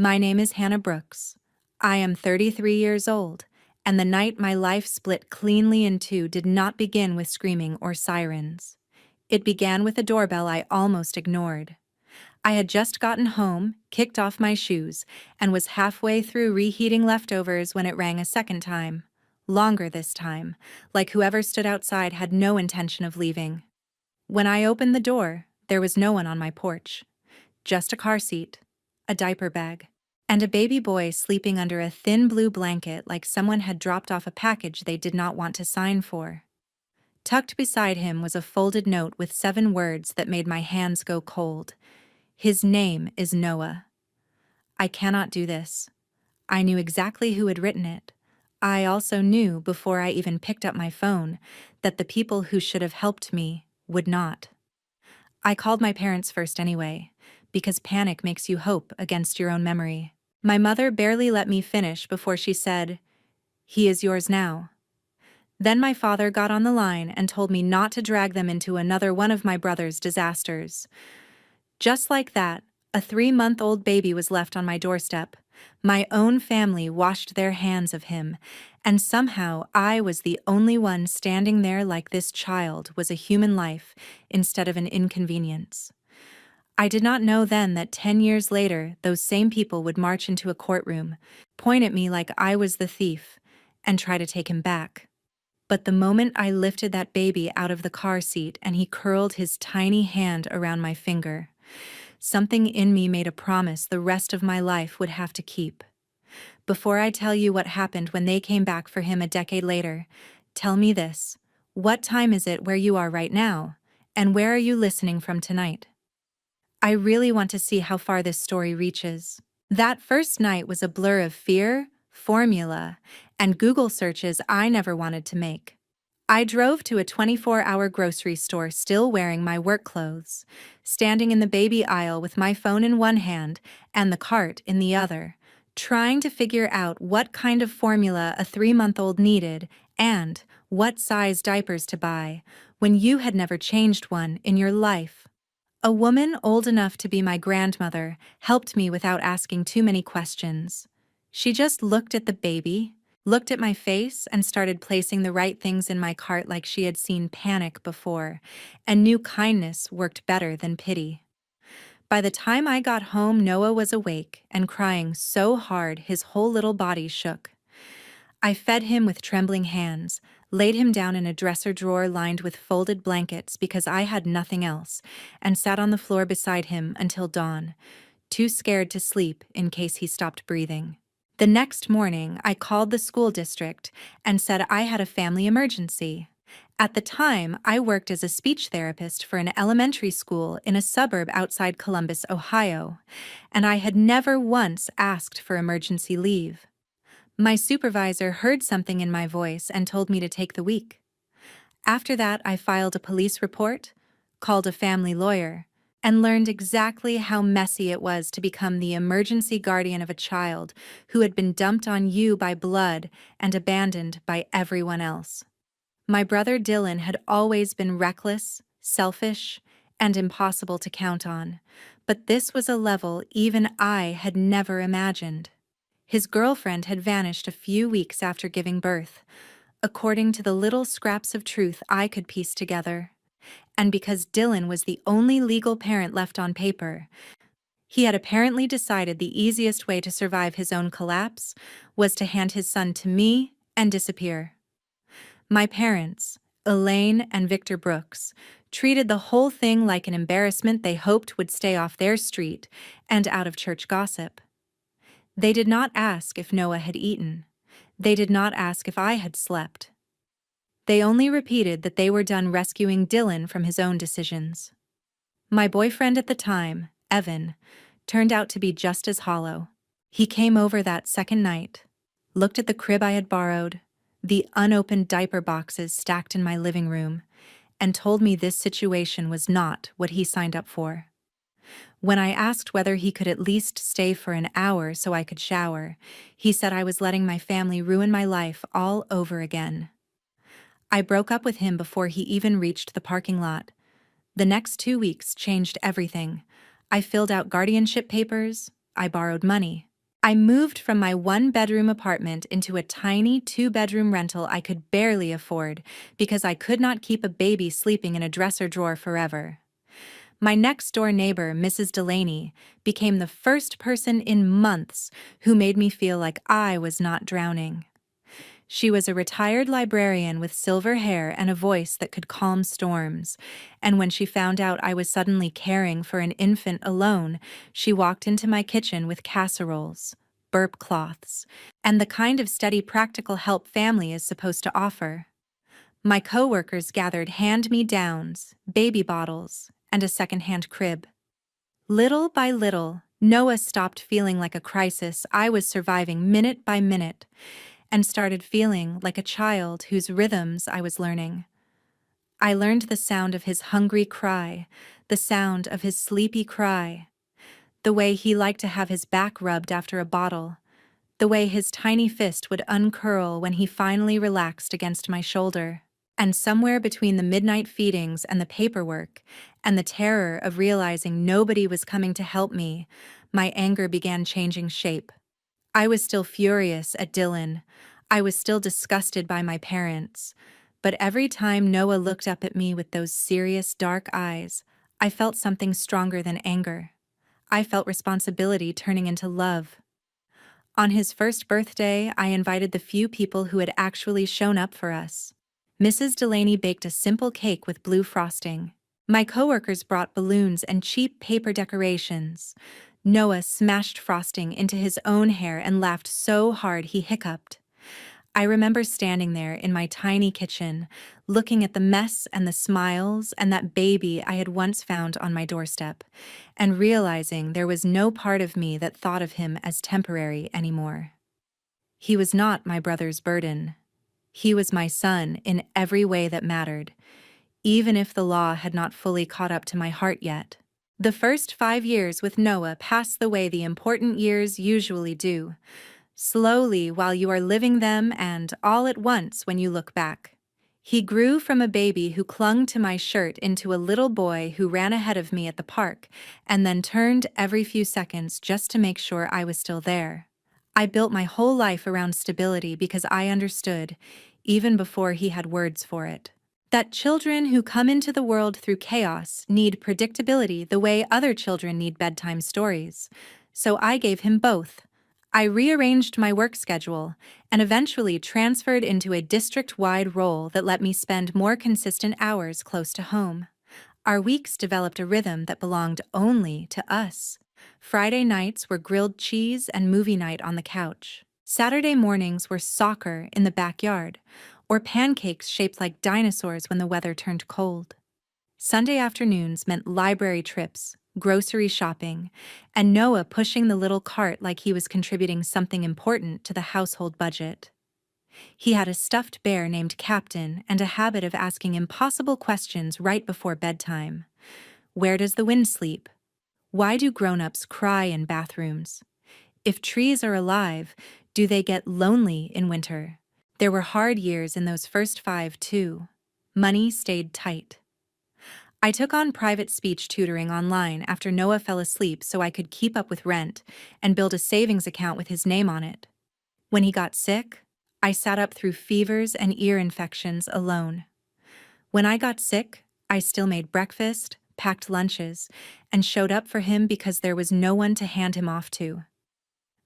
My name is Hannah Brooks. I am 33 years old, and the night my life split cleanly in two did not begin with screaming or sirens. It began with a doorbell I almost ignored. I had just gotten home, kicked off my shoes, and was halfway through reheating leftovers when it rang a second time. Longer this time, like whoever stood outside had no intention of leaving. When I opened the door, there was no one on my porch. Just a car seat, a diaper bag, and a baby boy sleeping under a thin blue blanket like someone had dropped off a package they did not want to sign for. Tucked beside him was a folded note with 7 words that made my hands go cold. His name is Noah. I cannot do this. I knew exactly who had written it. I also knew, before I even picked up my phone, that the people who should have helped me would not. I called my parents first anyway, because panic makes you hope against your own memory. My mother barely let me finish before she said, "He is yours now." Then my father got on the line and told me not to drag them into another one of my brother's disasters. Just like that, a 3-month-old baby was left on my doorstep. My own family washed their hands of him, and somehow I was the only one standing there like this child was a human life instead of an inconvenience. I did not know then that 10 years later those same people would march into a courtroom, point at me like I was the thief, and try to take him back. But the moment I lifted that baby out of the car seat and he curled his tiny hand around my finger, something in me made a promise the rest of my life would have to keep. Before I tell you what happened when they came back for him a decade later, tell me this: what time is it where you are right now, and where are you listening from tonight? I really want to see how far this story reaches. That first night was a blur of fear, formula, and Google searches I never wanted to make. I drove to a 24-hour grocery store still wearing my work clothes, standing in the baby aisle with my phone in one hand and the cart in the other, trying to figure out what kind of formula a 3-month-old needed and what size diapers to buy when you had never changed one in your life. A woman old enough to be my grandmother helped me without asking too many questions. She just looked at the baby, looked at my face, and started placing the right things in my cart like she had seen panic before, and knew kindness worked better than pity. By the time I got home, Noah was awake and crying so hard his whole little body shook. I fed him with trembling hands, laid him down in a dresser drawer lined with folded blankets because I had nothing else, and sat on the floor beside him until dawn, too scared to sleep in case he stopped breathing. The next morning, I called the school district and said I had a family emergency. At the time, I worked as a speech therapist for an elementary school in a suburb outside Columbus, Ohio, and I had never once asked for emergency leave. My supervisor heard something in my voice and told me to take the week. After that, I filed a police report, called a family lawyer, and learned exactly how messy it was to become the emergency guardian of a child who had been dumped on you by blood and abandoned by everyone else. My brother Dylan had always been reckless, selfish, and impossible to count on, but this was a level even I had never imagined. His girlfriend had vanished a few weeks after giving birth, according to the little scraps of truth I could piece together. And because Dylan was the only legal parent left on paper, he had apparently decided the easiest way to survive his own collapse was to hand his son to me and disappear. My parents, Elaine and Victor Brooks, treated the whole thing like an embarrassment they hoped would stay off their street and out of church gossip. They did not ask if Noah had eaten. They did not ask if I had slept. They only repeated that they were done rescuing Dylan from his own decisions. My boyfriend at the time, Evan, turned out to be just as hollow. He came over that second night, looked at the crib I had borrowed, the unopened diaper boxes stacked in my living room, and told me this situation was not what he signed up for. When I asked whether he could at least stay for an hour so I could shower, he said I was letting my family ruin my life all over again. I broke up with him before he even reached the parking lot. The next 2 weeks changed everything. I filled out guardianship papers, I borrowed money, I moved from my one-bedroom apartment into a tiny two-bedroom rental I could barely afford because I could not keep a baby sleeping in a dresser drawer forever. My next-door neighbor, Mrs. Delaney, became the first person in months who made me feel like I was not drowning. She was a retired librarian with silver hair and a voice that could calm storms, and when she found out I was suddenly caring for an infant alone, she walked into my kitchen with casseroles, burp cloths, and the kind of steady practical help family is supposed to offer. My coworkers gathered hand-me-downs, baby bottles, and a second-hand crib. Little by little, Noah stopped feeling like a crisis I was surviving minute by minute, and started feeling like a child whose rhythms I was learning. I learned the sound of his hungry cry, the sound of his sleepy cry, the way he liked to have his back rubbed after a bottle, the way his tiny fist would uncurl when he finally relaxed against my shoulder. And somewhere between the midnight feedings and the paperwork, and the terror of realizing nobody was coming to help me, my anger began changing shape. I was still furious at Dylan. I was still disgusted by my parents. But every time Noah looked up at me with those serious, dark eyes, I felt something stronger than anger. I felt responsibility turning into love. On his first birthday, I invited the few people who had actually shown up for us. Mrs. Delaney baked a simple cake with blue frosting. My coworkers brought balloons and cheap paper decorations. Noah smashed frosting into his own hair and laughed so hard he hiccuped. I remember standing there in my tiny kitchen, looking at the mess and the smiles and that baby I had once found on my doorstep, and realizing there was no part of me that thought of him as temporary anymore. He was not my brother's burden. He was my son in every way that mattered, even if the law had not fully caught up to my heart yet. The first 5 years with Noah passed the way the important years usually do, slowly while you are living them and all at once when you look back. He grew from a baby who clung to my shirt into a little boy who ran ahead of me at the park and then turned every few seconds just to make sure I was still there. I built my whole life around stability because I understood, even before he had words for it, that children who come into the world through chaos need predictability the way other children need bedtime stories. So I gave him both. I rearranged my work schedule and eventually transferred into a district-wide role that let me spend more consistent hours close to home. Our weeks developed a rhythm that belonged only to us. Friday nights were grilled cheese and movie night on the couch. Saturday mornings were soccer in the backyard, or pancakes shaped like dinosaurs when the weather turned cold. Sunday afternoons meant library trips, grocery shopping, and Noah pushing the little cart like he was contributing something important to the household budget. He had a stuffed bear named Captain and a habit of asking impossible questions right before bedtime. Where does the wind sleep? Why do grown-ups cry in bathrooms? If trees are alive, do they get lonely in winter? There were hard years in those first 5, too. Money stayed tight. I took on private speech tutoring online after Noah fell asleep so I could keep up with rent and build a savings account with his name on it. When he got sick, I sat up through fevers and ear infections alone. When I got sick, I still made breakfast, packed lunches, and showed up for him because there was no one to hand him off to.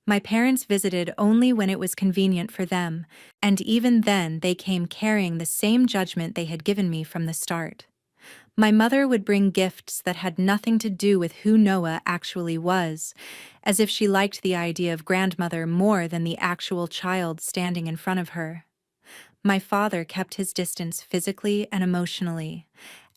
My parents visited only when it was convenient for them, and even then they came carrying the same judgment they had given me from the start. My mother would bring gifts that had nothing to do with who Noah actually was, as if she liked the idea of grandmother more than the actual child standing in front of her. My father kept his distance physically and emotionally,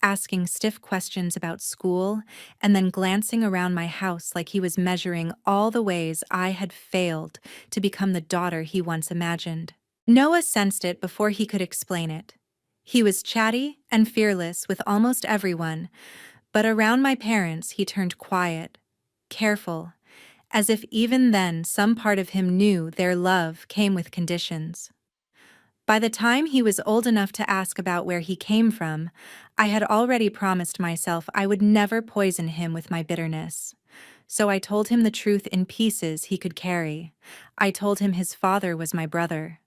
asking stiff questions about school and then glancing around my house like he was measuring all the ways I had failed to become the daughter he once imagined. Noah sensed it before he could explain it. He was chatty and fearless with almost everyone, but around my parents he turned quiet, careful, as if even then some part of him knew their love came with conditions. By the time he was old enough to ask about where he came from, I had already promised myself I would never poison him with my bitterness. So I told him the truth in pieces he could carry. I told him his father was my brother.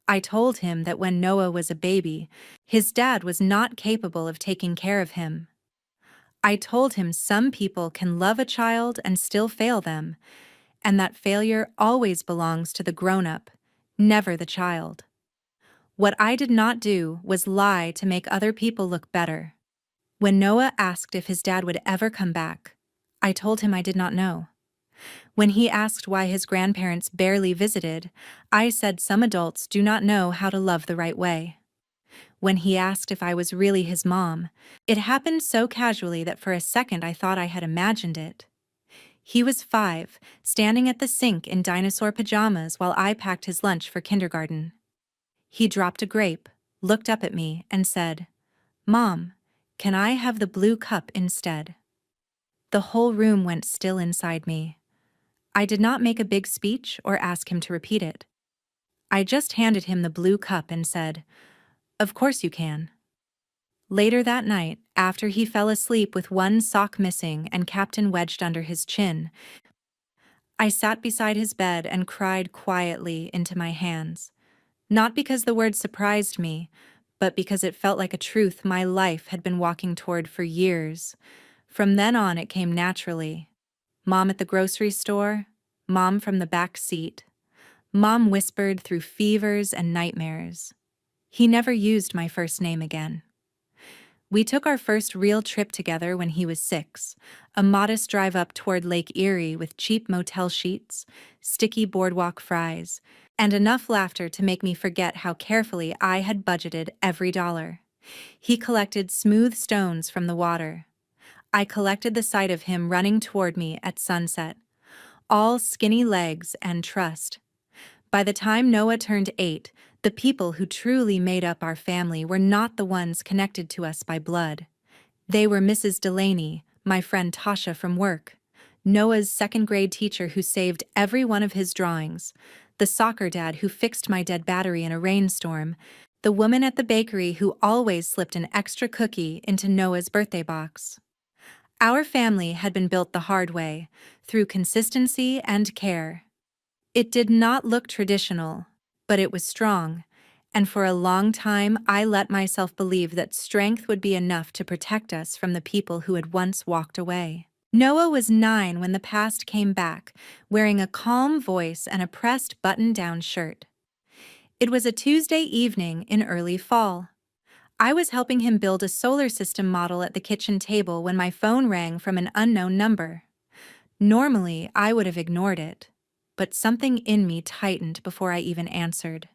I told him that when Noah was a baby, his dad was not capable of taking care of him. I told him some people can love a child and still fail them, and that failure always belongs to the grown-up, never the child. What I did not do was lie to make other people look better. When Noah asked if his dad would ever come back, I told him I did not know. When he asked why his grandparents barely visited, I said some adults do not know how to love the right way. When he asked if I was really his mom, it happened so casually that for a second I thought I had imagined it. He was 5, standing at the sink in dinosaur pajamas while I packed his lunch for kindergarten. He dropped a grape, looked up at me, and said, "Mom, can I have the blue cup instead?" The whole room went still inside me. I did not make a big speech or ask him to repeat it. I just handed him the blue cup and said, "Of course you can." Later that night, after he fell asleep with one sock missing and Captain wedged under his chin, I sat beside his bed and cried quietly into my hands. Not because the word surprised me, but because it felt like a truth my life had been walking toward for years. From then on, it came naturally. Mom at the grocery store, Mom from the back seat. Mom whispered through fevers and nightmares. He never used my first name again. We took our first real trip together when he was 6, a modest drive up toward Lake Erie with cheap motel sheets, sticky boardwalk fries, and enough laughter to make me forget how carefully I had budgeted every dollar. He collected smooth stones from the water. I collected the sight of him running toward me at sunset, all skinny legs and trust. By the time Noah turned 8, the people who truly made up our family were not the ones connected to us by blood. They were Mrs. Delaney, my friend Tasha from work, Noah's second-grade teacher who saved every one of his drawings, the soccer dad who fixed my dead battery in a rainstorm, the woman at the bakery who always slipped an extra cookie into Noah's birthday box. Our family had been built the hard way, through consistency and care. It did not look traditional, but it was strong, and for a long time I let myself believe that strength would be enough to protect us from the people who had once walked away. Noah was 9 when the past came back, wearing a calm voice and a pressed button-down shirt. It was a Tuesday evening in early fall. I was helping him build a solar system model at the kitchen table when my phone rang from an unknown number. Normally, I would have ignored it, but something in me tightened before I even answered.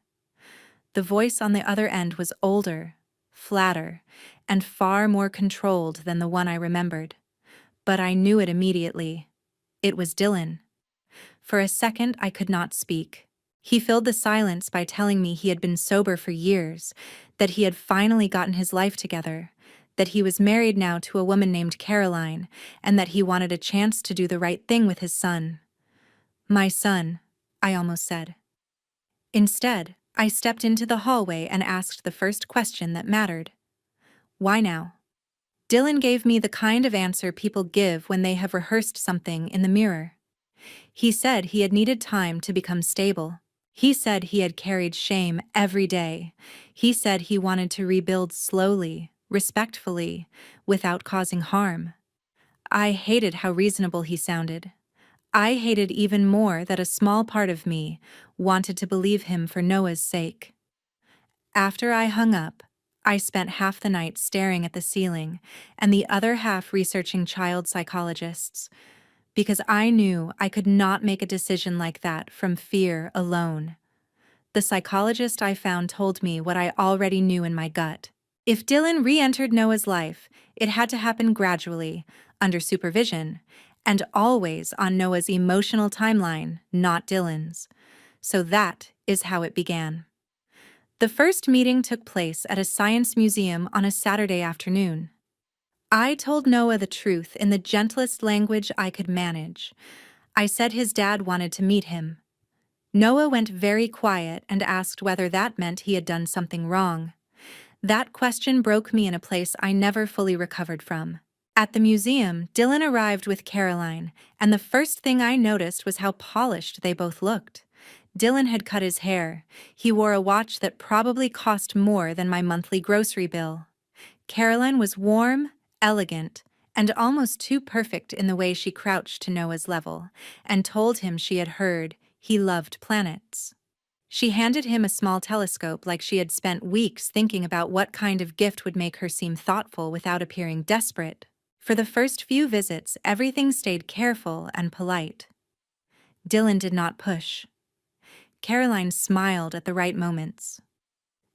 The voice on the other end was older, flatter, and far more controlled than the one I remembered. But I knew it immediately. It was Dylan. For a second, I could not speak. He filled the silence by telling me he had been sober for years, that he had finally gotten his life together, that he was married now to a woman named Caroline, and that he wanted a chance to do the right thing with his son. "My son," I almost said. Instead, I stepped into the hallway and asked the first question that mattered. "Why now?" Dylan gave me the kind of answer people give when they have rehearsed something in the mirror. He said he had needed time to become stable. He said he had carried shame every day. He said he wanted to rebuild slowly, respectfully, without causing harm. I hated how reasonable he sounded. I hated even more that a small part of me wanted to believe him for Noah's sake. After I hung up, I spent half the night staring at the ceiling and the other half researching child psychologists, because I knew I could not make a decision like that from fear alone. The psychologist I found told me what I already knew in my gut. If Dylan re-entered Noah's life, it had to happen gradually, under supervision, and always on Noah's emotional timeline, not Dylan's. So that is how it began. The first meeting took place at a science museum on a Saturday afternoon. I told Noah the truth in the gentlest language I could manage. I said his dad wanted to meet him. Noah went very quiet and asked whether that meant he had done something wrong. That question broke me in a place I never fully recovered from. At the museum, Dylan arrived with Caroline, and the first thing I noticed was how polished they both looked. Dylan had cut his hair. He wore a watch that probably cost more than my monthly grocery bill. Caroline was warm, elegant, and almost too perfect in the way she crouched to Noah's level, and told him she had heard he loved planets. She handed him a small telescope like she had spent weeks thinking about what kind of gift would make her seem thoughtful without appearing desperate. For the first few visits, everything stayed careful and polite. Dylan did not push. Caroline smiled at the right moments.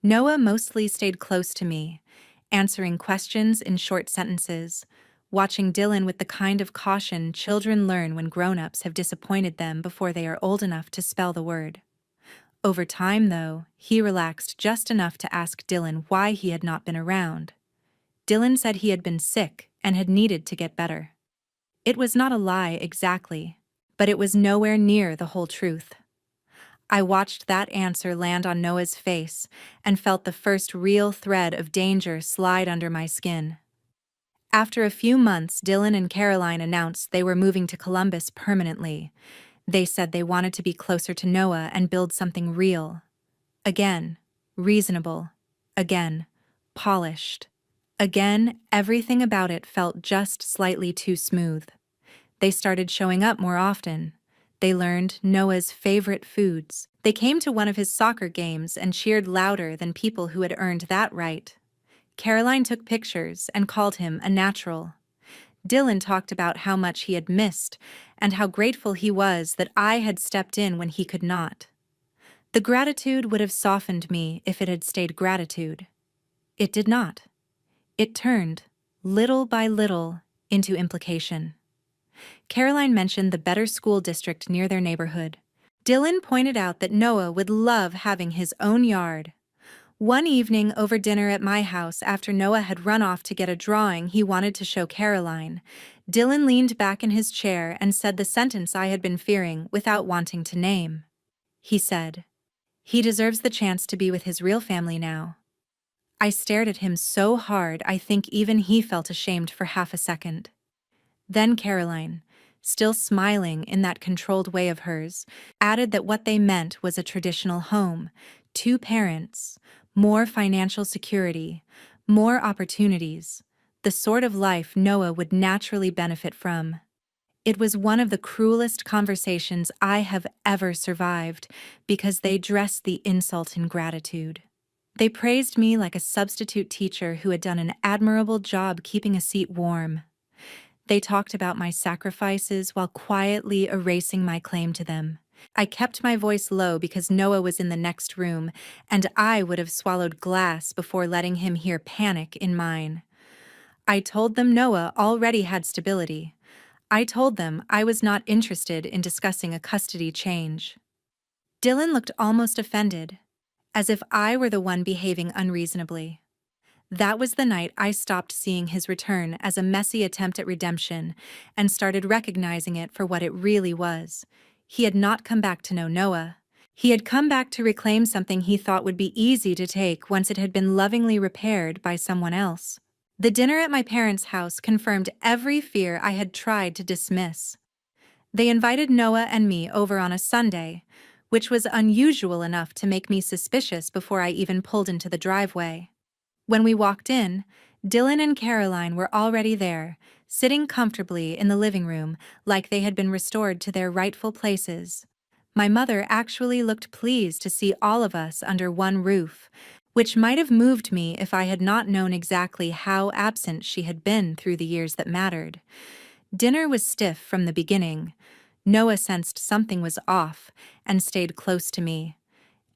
Noah mostly stayed close to me, answering questions in short sentences, watching Dylan with the kind of caution children learn when grown-ups have disappointed them before they are old enough to spell the word. Over time, though, he relaxed just enough to ask Dylan why he had not been around. Dylan said he had been sick and had needed to get better. It was not a lie exactly, but it was nowhere near the whole truth. I watched that answer land on Noah's face and felt the first real thread of danger slide under my skin. After a few months, Dylan and Caroline announced they were moving to Columbus permanently. They said they wanted to be closer to Noah and build something real. Again, reasonable. Again, polished. Again, everything about it felt just slightly too smooth. They started showing up more often. They learned Noah's favorite foods. They came to one of his soccer games and cheered louder than people who had earned that right. Caroline took pictures and called him a natural. Dylan talked about how much he had missed and how grateful he was that I had stepped in when he could not. The gratitude would have softened me if it had stayed gratitude. It did not. It turned, little by little, into implication. Caroline mentioned the better school district near their neighborhood. Dylan pointed out that Noah would love having his own yard. One evening over dinner at my house, after Noah had run off to get a drawing he wanted to show Caroline, Dylan leaned back in his chair and said the sentence I had been fearing without wanting to name. He said, "He deserves the chance to be with his real family now." I stared at him so hard I think even he felt ashamed for half a second. Then Caroline, still smiling in that controlled way of hers, added that what they meant was a traditional home, 2 parents, more financial security, more opportunities, the sort of life Noah would naturally benefit from. It was one of the cruelest conversations I have ever survived because they dressed the insult in gratitude. They praised me like a substitute teacher who had done an admirable job keeping a seat warm. They talked about my sacrifices while quietly erasing my claim to them. I kept my voice low because Noah was in the next room, and I would have swallowed glass before letting him hear panic in mine. I told them Noah already had stability. I told them I was not interested in discussing a custody change. Dylan looked almost offended, as if I were the one behaving unreasonably. That was the night I stopped seeing his return as a messy attempt at redemption and started recognizing it for what it really was. He had not come back to know Noah. He had come back to reclaim something he thought would be easy to take once it had been lovingly repaired by someone else. The dinner at my parents' house confirmed every fear I had tried to dismiss. They invited Noah and me over on a Sunday, which was unusual enough to make me suspicious before I even pulled into the driveway. When we walked in, Dylan and Caroline were already there, sitting comfortably in the living room like they had been restored to their rightful places. My mother actually looked pleased to see all of us under one roof, which might have moved me if I had not known exactly how absent she had been through the years that mattered. Dinner was stiff from the beginning. Noah sensed something was off and stayed close to me,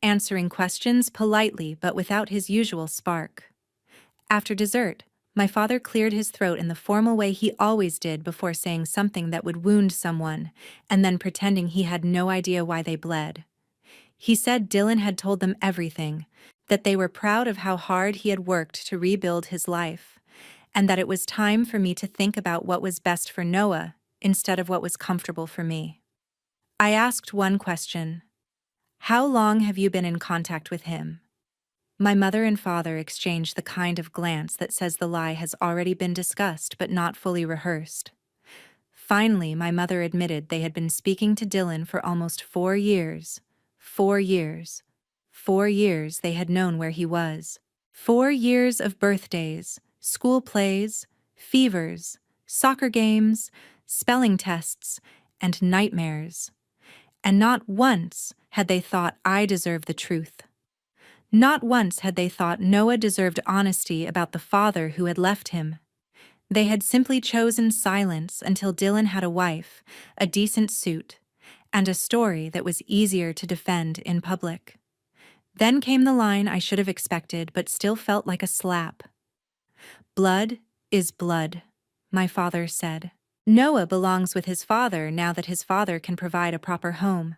answering questions politely but without his usual spark. After dessert, my father cleared his throat in the formal way he always did before saying something that would wound someone, and then pretending he had no idea why they bled. He said Dylan had told them everything, that they were proud of how hard he had worked to rebuild his life, and that it was time for me to think about what was best for Noah instead of what was comfortable for me. I asked one question: "How long have you been in contact with him?" My mother and father exchanged the kind of glance that says the lie has already been discussed but not fully rehearsed. Finally, my mother admitted they had been speaking to Dylan for almost 4 years. 4 years. 4 years they had known where he was. 4 years of birthdays, school plays, fevers, soccer games, spelling tests, and nightmares. And not once had they thought I deserved the truth. Not once had they thought Noah deserved honesty about the father who had left him. They had simply chosen silence until Dylan had a wife, a decent suit, and a story that was easier to defend in public. Then came the line I should have expected but still felt like a slap. "Blood is blood," my father said. "Noah belongs with his father now that his father can provide a proper home."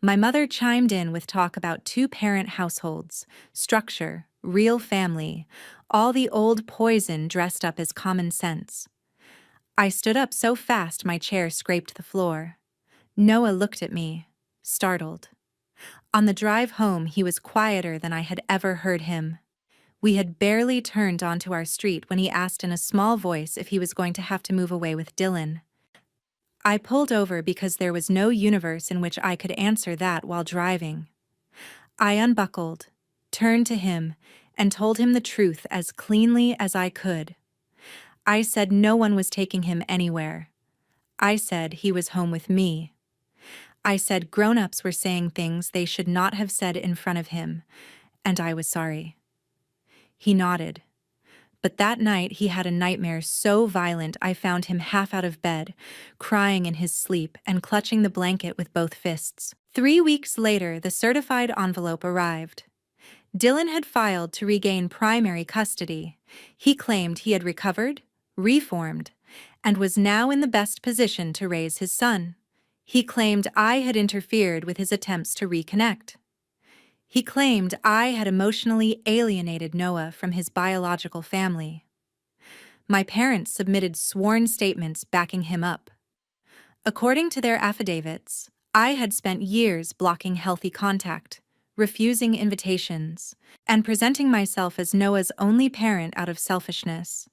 My mother chimed in with talk about two-parent households, structure, real family, all the old poison dressed up as common sense. I stood up so fast my chair scraped the floor. Noah looked at me, startled. On the drive home, he was quieter than I had ever heard him. We had barely turned onto our street when he asked in a small voice if he was going to have to move away with Dylan. I pulled over because there was no universe in which I could answer that while driving. I unbuckled, turned to him, and told him the truth as cleanly as I could. I said no one was taking him anywhere. I said he was home with me. I said grown-ups were saying things they should not have said in front of him, and I was sorry. He nodded. But that night he had a nightmare so violent I found him half out of bed, crying in his sleep and clutching the blanket with both fists. 3 weeks later, the certified envelope arrived. Dylan had filed to regain primary custody. He claimed he had recovered, reformed, and was now in the best position to raise his son. He claimed I had interfered with his attempts to reconnect. He claimed I had emotionally alienated Noah from his biological family. My parents submitted sworn statements backing him up. According to their affidavits, I had spent years blocking healthy contact, refusing invitations, and presenting myself as Noah's only parent out of selfishness.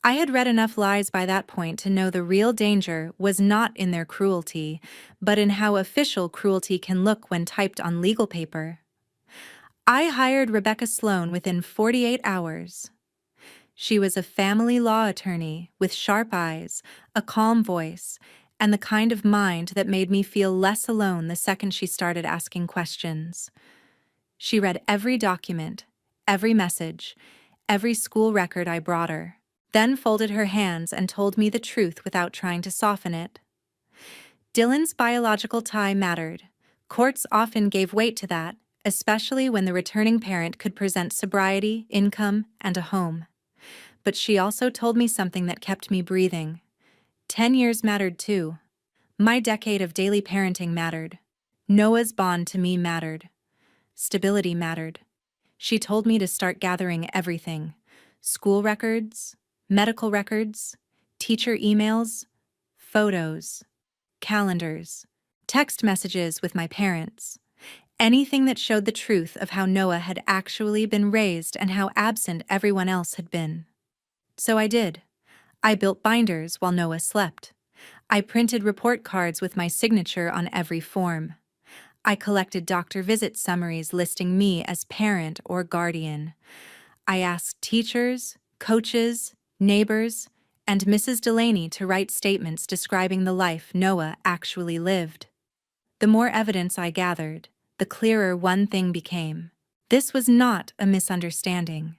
I had read enough lies by that point to know the real danger was not in their cruelty, but in how official cruelty can look when typed on legal paper. I hired Rebecca Sloan within 48 hours. She was a family law attorney with sharp eyes, a calm voice, and the kind of mind that made me feel less alone the second she started asking questions. She read every document, every message, every school record I brought her, then folded her hands and told me the truth without trying to soften it. Dylan's biological tie mattered. Courts often gave weight to that, especially when the returning parent could present sobriety, income, and a home. But she also told me something that kept me breathing. 10 years mattered too. My decade of daily parenting mattered. Noah's bond to me mattered. Stability mattered. She told me to start gathering everything: school records, medical records, teacher emails, photos, calendars, text messages with my parents. Anything that showed the truth of how Noah had actually been raised and how absent everyone else had been. So I did. I built binders while Noah slept. I printed report cards with my signature on every form. I collected doctor visit summaries listing me as parent or guardian. I asked teachers, coaches, neighbors, and Mrs. Delaney to write statements describing the life Noah actually lived. The more evidence I gathered, the clearer one thing became. This was not a misunderstanding.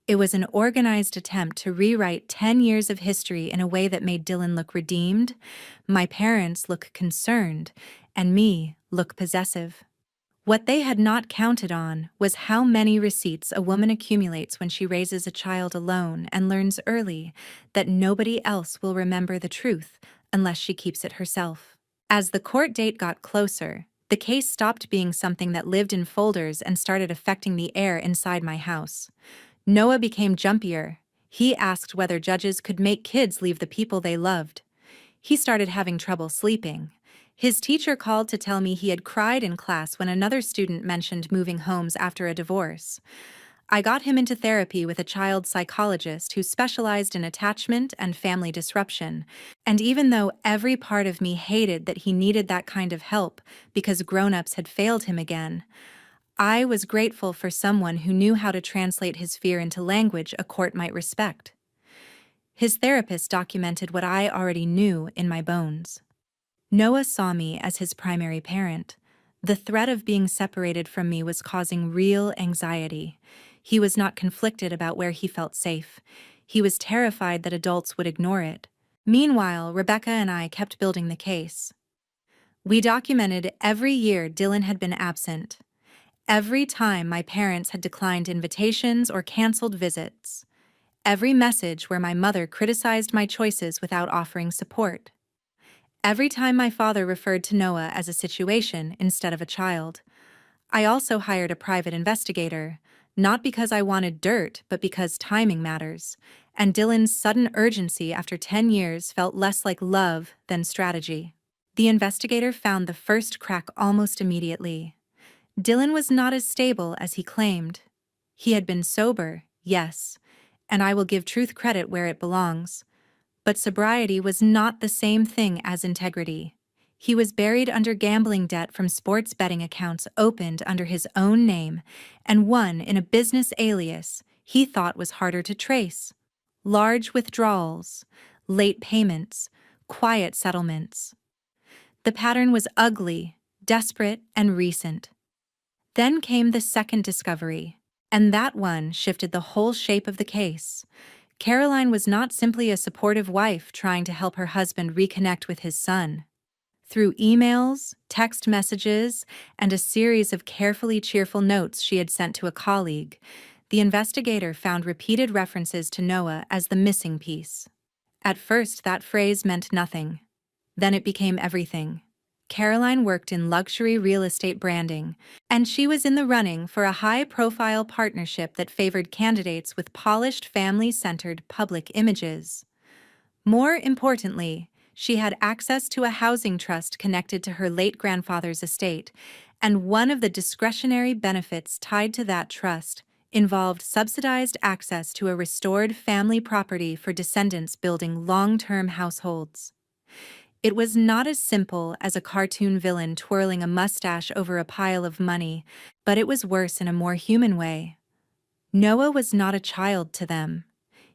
It was an organized attempt to rewrite 10 years of history in a way that made Dylan look redeemed, my parents look concerned, and me look possessive. What they had not counted on was how many receipts a woman accumulates when she raises a child alone and learns early that nobody else will remember the truth unless she keeps it herself. As the court date got closer, the case stopped being something that lived in folders and started affecting the air inside my house. Noah became jumpier. He asked whether judges could make kids leave the people they loved. He started having trouble sleeping. His teacher called to tell me he had cried in class when another student mentioned moving homes after a divorce. I got him into therapy with a child psychologist who specialized in attachment and family disruption, and even though every part of me hated that he needed that kind of help because grown-ups had failed him again, I was grateful for someone who knew how to translate his fear into language a court might respect. His therapist documented what I already knew in my bones. Noah saw me as his primary parent. The threat of being separated from me was causing real anxiety. He was not conflicted about where he felt safe. He was terrified that adults would ignore it. Meanwhile, Rebecca and I kept building the case. We documented every year Dylan had been absent, every time my parents had declined invitations or canceled visits, every message where my mother criticized my choices without offering support. Every time my father referred to Noah as a situation instead of a child. I also hired a private investigator, not because I wanted dirt, but because timing matters, and Dylan's sudden urgency after 10 years felt less like love than strategy. The investigator found the first crack almost immediately. Dylan was not as stable as he claimed. He had been sober, yes, and I will give truth credit where it belongs. But sobriety was not the same thing as integrity. He was buried under gambling debt from sports betting accounts opened under his own name, and one in a business alias he thought was harder to trace. Large withdrawals, late payments, quiet settlements. The pattern was ugly, desperate, and recent. Then came the second discovery, and that one shifted the whole shape of the case. Caroline was not simply a supportive wife trying to help her husband reconnect with his son. Through emails, text messages, and a series of carefully cheerful notes she had sent to a colleague, the investigator found repeated references to Noah as the missing piece. At first, that phrase meant nothing. Then it became everything. Caroline worked in luxury real estate branding, and she was in the running for a high-profile partnership that favored candidates with polished, family-centered public images. More importantly, she had access to a housing trust connected to her late grandfather's estate, and one of the discretionary benefits tied to that trust involved subsidized access to a restored family property for descendants building long-term households. It was not as simple as a cartoon villain twirling a mustache over a pile of money, but it was worse in a more human way. Noah was not a child to them.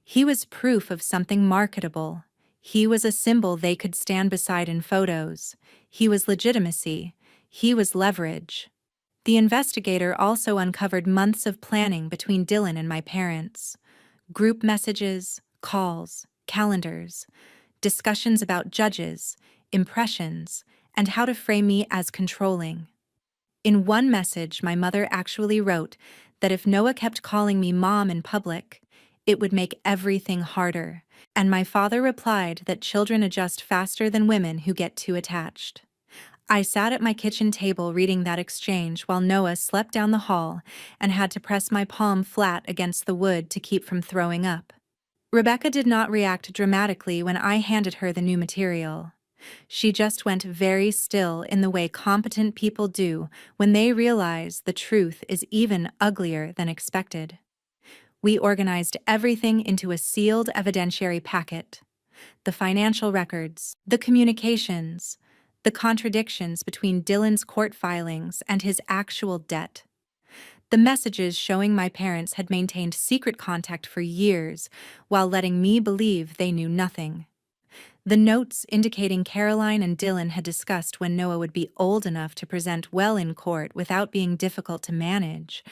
He was proof of something marketable. He was a symbol they could stand beside in photos. He was legitimacy. He was leverage. The investigator also uncovered months of planning between Dylan and my parents. Group messages, calls, calendars, discussions about judges, impressions, and how to frame me as controlling. In one message, my mother actually wrote that if Noah kept calling me mom in public, it would make everything harder, and my father replied that children adjust faster than women who get too attached. I sat at my kitchen table reading that exchange while Noah slept down the hall and had to press my palm flat against the wood to keep from throwing up. Rebecca did not react dramatically when I handed her the new material. She just went very still in the way competent people do when they realize the truth is even uglier than expected. We organized everything into a sealed evidentiary packet. The financial records, the communications, the contradictions between Dylan's court filings and his actual debt. The messages showing my parents had maintained secret contact for years while letting me believe they knew nothing. The notes indicating Caroline and Dylan had discussed when Noah would be old enough to present well in court without being difficult to manage.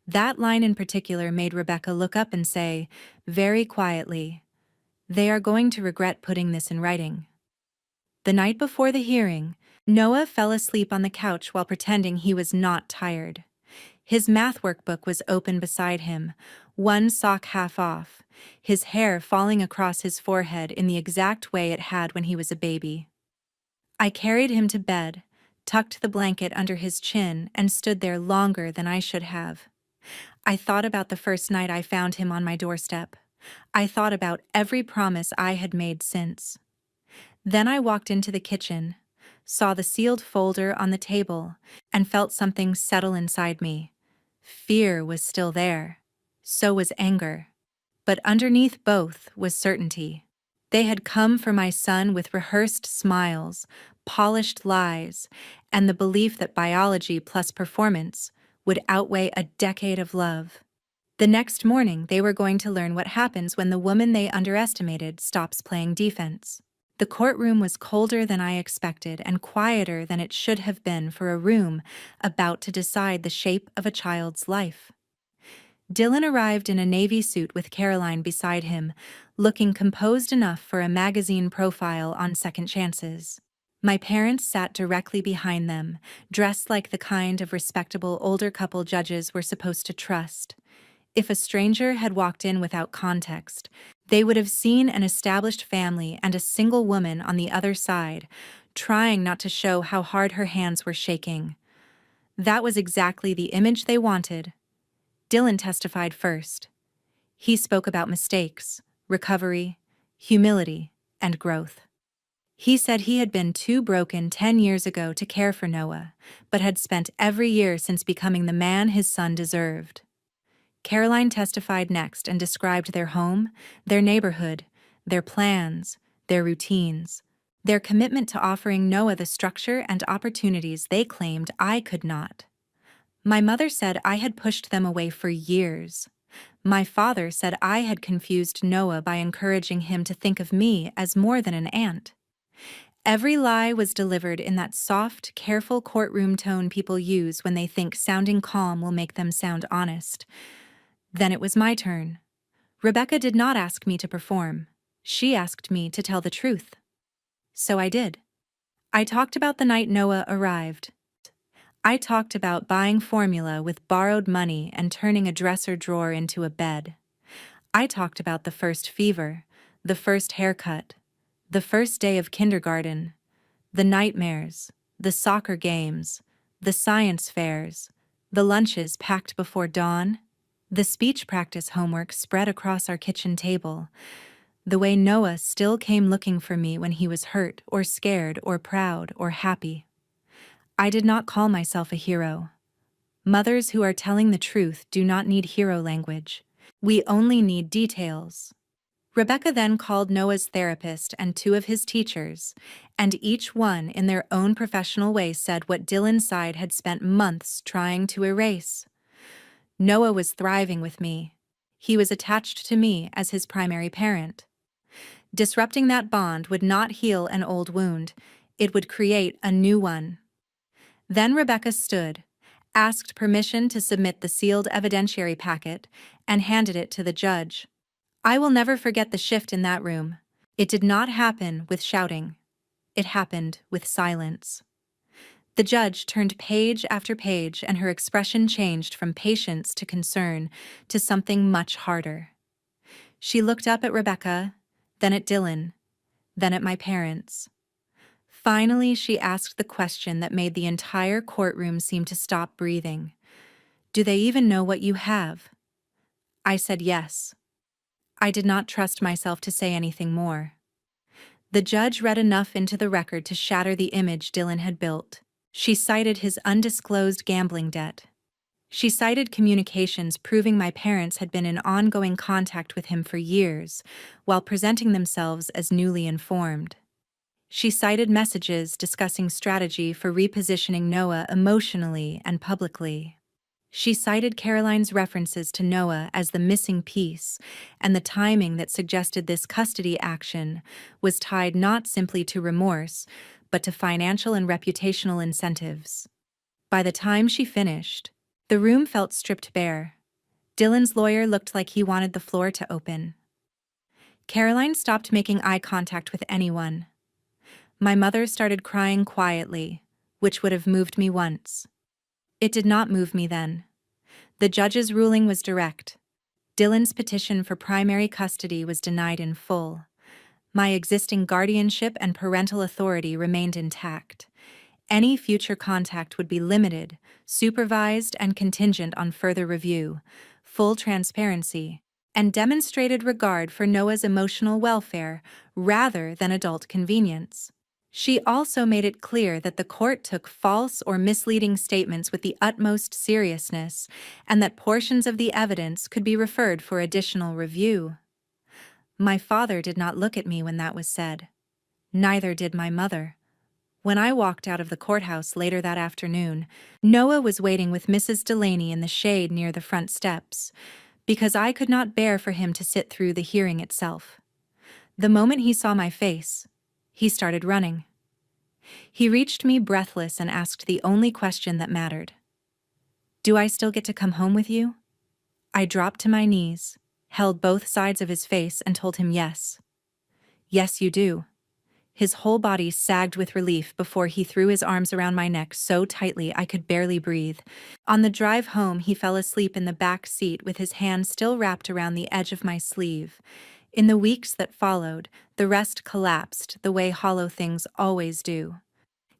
That line in particular made Rebecca look up and say, very quietly, "They are going to regret putting this in writing." The night before the hearing, Noah fell asleep on the couch while pretending he was not tired. His math workbook was open beside him, one sock half off, his hair falling across his forehead in the exact way it had when he was a baby. I carried him to bed, tucked the blanket under his chin, and stood there longer than I should have. I thought about the first night I found him on my doorstep. I thought about every promise I had made since. Then I walked into the kitchen, saw the sealed folder on the table, and felt something settle inside me. Fear was still there. So was anger. But underneath both was certainty. They had come for my son with rehearsed smiles, polished lies, and the belief that biology plus performance would outweigh a decade of love. The next morning, they were going to learn what happens when the woman they underestimated stops playing defense. The courtroom was colder than I expected and quieter than it should have been for a room about to decide the shape of a child's life. Dylan arrived in a navy suit with Caroline beside him, looking composed enough for a magazine profile on Second Chances. My parents sat directly behind them, dressed like the kind of respectable older couple judges were supposed to trust. If a stranger had walked in without context, they would have seen an established family and a single woman on the other side, trying not to show how hard her hands were shaking. That was exactly the image they wanted. Dylan testified first. He spoke about mistakes, recovery, humility, and growth. He said he had been too broken 10 years ago to care for Noah, but had spent every year since becoming the man his son deserved. Caroline testified next and described their home, their neighborhood, their plans, their routines, their commitment to offering Noah the structure and opportunities they claimed I could not. My mother said I had pushed them away for years. My father said I had confused Noah by encouraging him to think of me as more than an aunt. Every lie was delivered in that soft, careful courtroom tone people use when they think sounding calm will make them sound honest. Then it was my turn. Rebecca did not ask me to perform. She asked me to tell the truth. So I did. I talked about the night Noah arrived. I talked about buying formula with borrowed money and turning a dresser drawer into a bed. I talked about the first fever, the first haircut, the first day of kindergarten, the nightmares, the soccer games, the science fairs, the lunches packed before dawn, the speech practice homework spread across our kitchen table, the way Noah still came looking for me when he was hurt or scared or proud or happy. I did not call myself a hero. Mothers who are telling the truth do not need hero language. We only need details. Rebecca then called Noah's therapist and two of his teachers, and each one in their own professional way said what Dylan's side had spent months trying to erase. Noah was thriving with me. He was attached to me as his primary parent. Disrupting that bond would not heal an old wound. It would create a new one. Then Rebecca stood, asked permission to submit the sealed evidentiary packet, and handed it to the judge. I will never forget the shift in that room. It did not happen with shouting. It happened with silence. The judge turned page after page, and her expression changed from patience to concern to something much harder. She looked up at Rebecca, then at Dylan, then at my parents. Finally, she asked the question that made the entire courtroom seem to stop breathing. Do they even know what you have? I said yes. I did not trust myself to say anything more. The judge read enough into the record to shatter the image Dylan had built. She cited his undisclosed gambling debt. She cited communications proving my parents had been in ongoing contact with him for years, while presenting themselves as newly informed. She cited messages discussing strategy for repositioning Noah emotionally and publicly. She cited Caroline's references to Noah as the missing piece and the timing that suggested this custody action was tied not simply to remorse, but to financial and reputational incentives. By the time she finished, the room felt stripped bare. Dylan's lawyer looked like he wanted the floor to open. Caroline stopped making eye contact with anyone. My mother started crying quietly, which would have moved me once. It did not move me then. The judge's ruling was direct. Dylan's petition for primary custody was denied in full. My existing guardianship and parental authority remained intact. Any future contact would be limited, supervised, and contingent on further review, full transparency, and demonstrated regard for Noah's emotional welfare rather than adult convenience. She also made it clear that the court took false or misleading statements with the utmost seriousness and that portions of the evidence could be referred for additional review. My father did not look at me when that was said. Neither did my mother. When I walked out of the courthouse later that afternoon, Noah was waiting with Mrs. Delaney in the shade near the front steps, because I could not bear for him to sit through the hearing itself. The moment he saw my face, he started running. He reached me breathless and asked the only question that mattered. "Do I still get to come home with you?" I dropped to my knees, held both sides of his face, and told him yes. "Yes, you do." His whole body sagged with relief before he threw his arms around my neck so tightly I could barely breathe. On the drive home, he fell asleep in the back seat with his hand still wrapped around the edge of my sleeve. In the weeks that followed, the rest collapsed the way hollow things always do.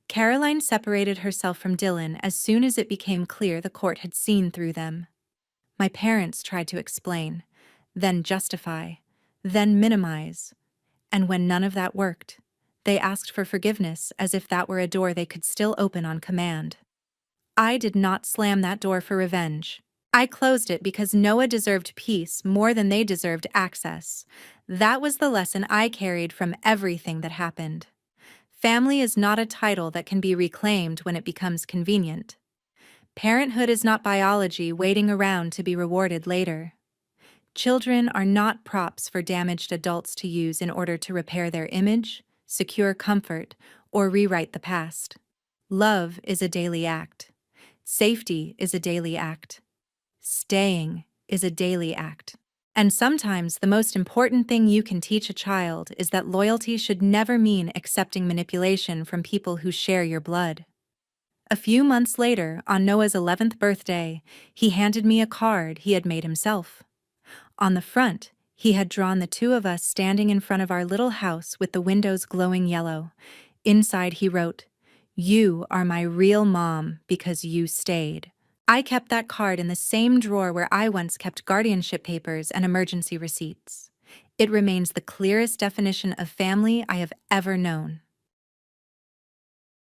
Caroline separated herself from Dylan as soon as it became clear the court had seen through them. My parents tried to explain, then justify, then minimize, and when none of that worked, they asked for forgiveness as if that were a door they could still open on command. I did not slam that door for revenge. I closed it because Noah deserved peace more than they deserved access. That was the lesson I carried from everything that happened. Family is not a title that can be reclaimed when it becomes convenient. Parenthood is not biology waiting around to be rewarded later. Children are not props for damaged adults to use in order to repair their image, secure comfort, or rewrite the past. Love is a daily act. Safety is a daily act. Staying is a daily act. And sometimes the most important thing you can teach a child is that loyalty should never mean accepting manipulation from people who share your blood. A few months later, on Noah's 11th birthday, he handed me a card he had made himself. On the front, he had drawn the two of us standing in front of our little house with the windows glowing yellow. Inside he wrote, "You are my real mom because you stayed." I kept that card in the same drawer where I once kept guardianship papers and emergency receipts. It remains the clearest definition of family I have ever known.